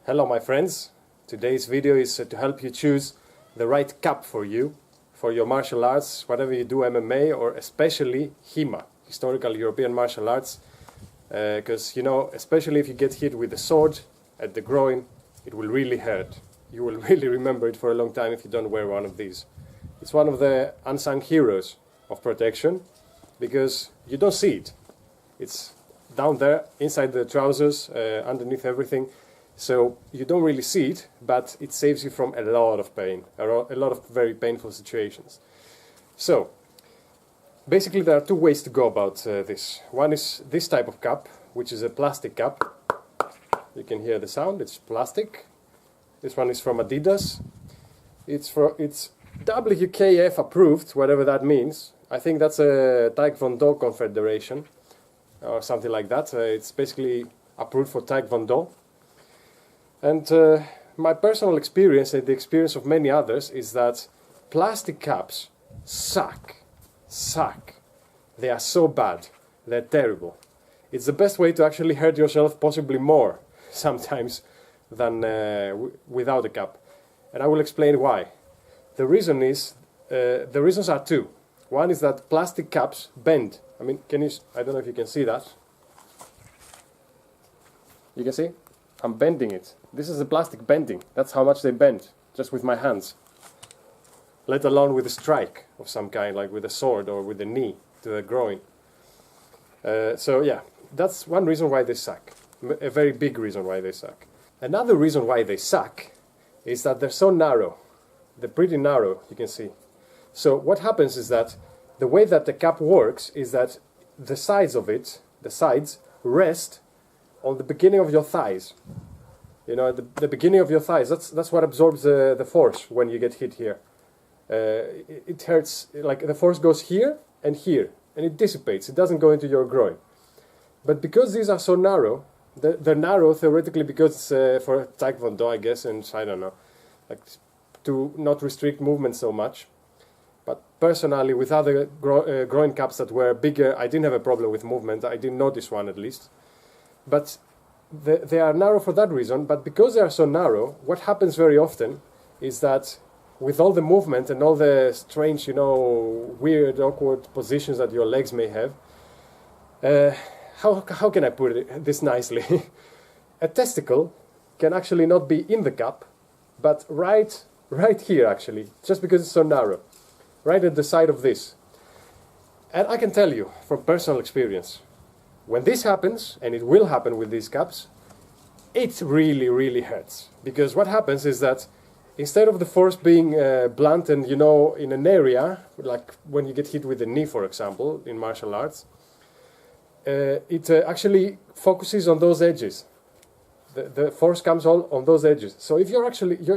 Hello my friends, today's video is to help you choose the right cap for you, for your martial arts, whatever you do, MMA or especially HEMA, Historical European Martial Arts, because you know, especially if you get hit with a sword at the groin, it will really hurt. You will really remember it for a long time if you don't wear one of these. It's one of the unsung heroes of protection because you don't see it. It's down there, inside the trousers, underneath everything. So you don't really see it, but it saves you from a lot of pain, a lot of very painful situations. So, basically there are two ways to go about this. One is this type of cap, which is a plastic cap. You can hear the sound, it's plastic. This one is from Adidas. It's WKF approved, whatever that means. I think that's a Taekwondo Confederation, or something like that. It's basically approved for Taekwondo. And my personal experience and the experience of many others is that plastic caps suck. They are so bad. They're terrible. It's the best way to actually hurt yourself, possibly more sometimes than without a cap. And I will explain why. The reasons are two. One is that plastic caps bend. I mean, I don't know if you can see that. You can see? I'm bending it. This is the plastic bending. That's how much they bend, just with my hands. Let alone with a strike of some kind, like with a sword or with a knee to the groin. So yeah, that's one reason why they suck. A very big reason why they suck. Another reason why they suck is that they're so narrow. They're pretty narrow, you can see. So what happens is that the way that the cap works is that the sides of it, the sides, rest on the beginning of your thighs. You know, the beginning of your thighs, that's what absorbs the force when you get hit here. It hurts, like the force goes here, and it dissipates. It doesn't go into your groin. But because these are so narrow, they're narrow theoretically because for Taekwondo, I guess, and I don't know, like to not restrict movement so much. But personally, with other groin caps that were bigger, I didn't have a problem with movement. I didn't notice one at least. But they are narrow for that reason, but because they are so narrow, what happens very often is that with all the movement and all the strange, you know, weird, awkward positions that your legs may have, how can I put this nicely? A testicle can actually not be in the cap, but right here actually, just because it's so narrow, right at the side of this. And I can tell you from personal experience, when this happens, and it will happen with these caps, it really hurts. Because what happens is that instead of the force being blunt and, you know, in an area, like when you get hit with a knee, for example, in martial arts, it actually focuses on those edges. The force comes all on those edges. So if your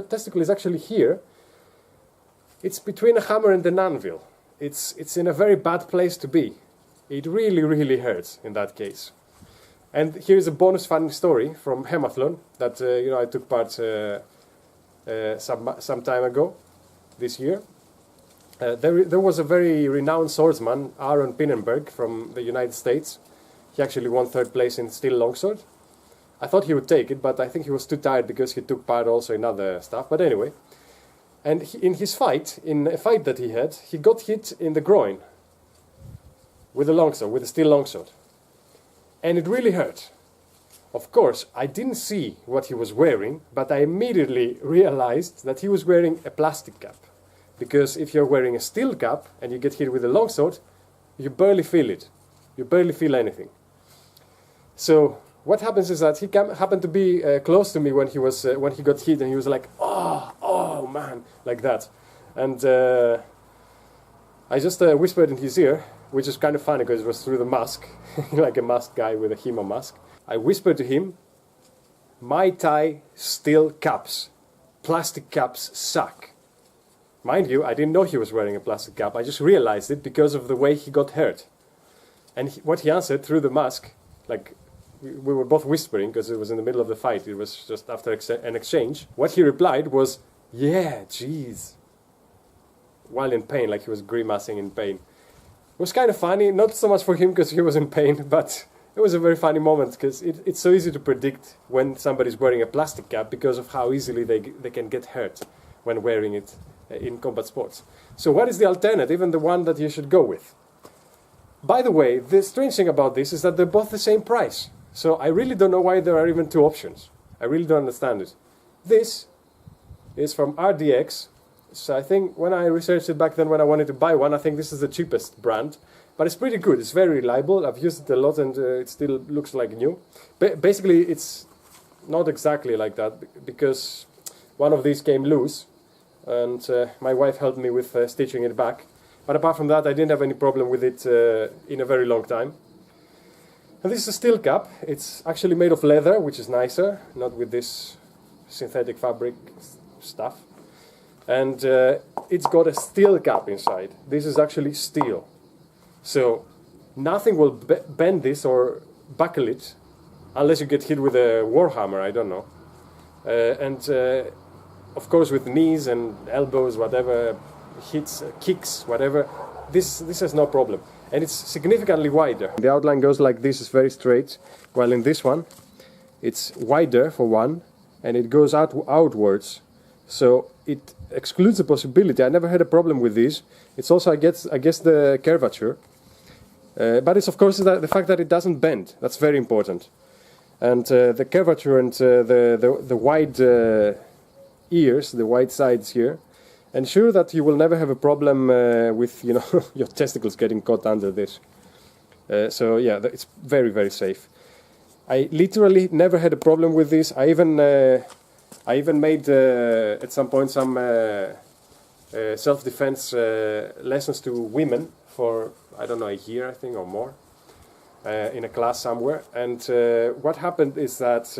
testicle is actually here, it's between a hammer and an anvil. It's in a very bad place to be. It really hurts in that case. And here's a bonus funny story from Hemathlon that you know, I took part some time ago, this year. There was a very renowned swordsman, Aaron Pinnenberg, from the United States. He actually won 3rd place in steel longsword. I thought he would take it, but I think he was too tired because he took part also in other stuff. But anyway, and in a fight that he had, he got hit in the groin with a longsword, with a steel longsword. And it really hurt. Of course, I didn't see what he was wearing, but I immediately realized that he was wearing a plastic cap. Because if you're wearing a steel cap and you get hit with a longsword, you barely feel it. You barely feel anything. So what happens is that he happened to be close to me when he got hit, and he was like, oh man, like that. And I just whispered in his ear, which is kind of funny because it was through the mask, like a masked guy with a HEMA mask. I whispered to him, Mai Tai steel caps, plastic caps suck. Mind you, I didn't know he was wearing a plastic cap, I just realized it because of the way he got hurt. And what he answered through the mask, like we were both whispering because it was in the middle of the fight, it was just after an exchange. What he replied was, yeah, jeez. While in pain, like he was grimacing in pain. It was kind of funny, not so much for him because he was in pain, but it was a very funny moment because it's so easy to predict when somebody's wearing a plastic cap because of how easily they can get hurt when wearing it in combat sports. So what is the alternative and the one that you should go with? By the way, the strange thing about this is that they're both the same price. So I really don't know why there are even two options. I really don't understand it. This is from RDX. So I think when I researched it back then when I wanted to buy one, I think this is the cheapest brand. But it's pretty good. It's very reliable. I've used it a lot and it still looks like new. Basically, it's not exactly like that because one of these came loose and my wife helped me with stitching it back. But apart from that, I didn't have any problem with it in a very long time. And this is a steel cap. It's actually made of leather, which is nicer, not with this synthetic fabric stuff. And it's got a steel cap inside. This is actually steel. So nothing will bend this or buckle it unless you get hit with a warhammer, I don't know. Of course with knees and elbows, whatever, hits, kicks, whatever, this has no problem. And it's significantly wider. The outline goes like this, it's very straight, while in this one it's wider for one and it goes outwards. So it excludes the possibility. I never had a problem with this. It's also, I guess the curvature. But it's of course the fact that it doesn't bend. That's very important. And the curvature and the wide ears, the wide sides here, ensure that you will never have a problem with your testicles getting caught under this. So yeah, it's very, very safe. I literally never had a problem with this. I even made at some point some self-defense lessons to women for, I don't know, a year I think or more in a class somewhere. And what happened is that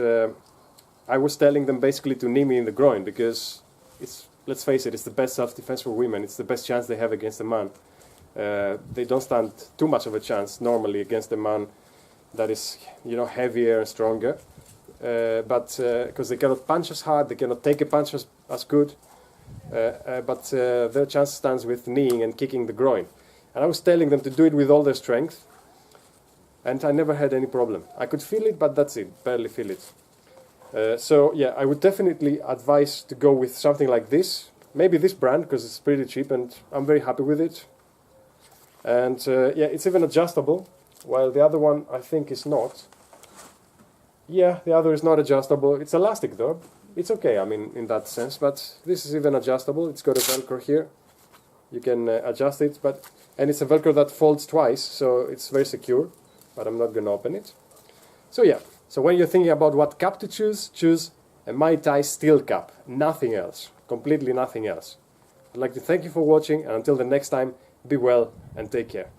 I was telling them basically to knee me in the groin because let's face it, it's the best self-defense for women. It's the best chance they have against a man. They don't stand too much of a chance normally against a man that is, heavier and stronger. But because they cannot punch as hard, they cannot take a punch as good. But their chance stands with kneeing and kicking the groin. And I was telling them to do it with all their strength. And I never had any problem. I could feel it, but that's it, barely feel it. So yeah, I would definitely advise to go with something like this. Maybe this brand, because it's pretty cheap and I'm very happy with it. And yeah, it's even adjustable, while the other one I think is not. Yeah, the other is not adjustable. It's elastic though. It's okay, I mean, in that sense, but this is even adjustable. It's got a Velcro here. You can adjust it, and it's a Velcro that folds twice, so it's very secure, but I'm not going to open it. So yeah. So when you're thinking about what cap to choose a Mai Tai steel cap, nothing else, completely nothing else. I'd like to thank you for watching, and until the next time, be well and take care.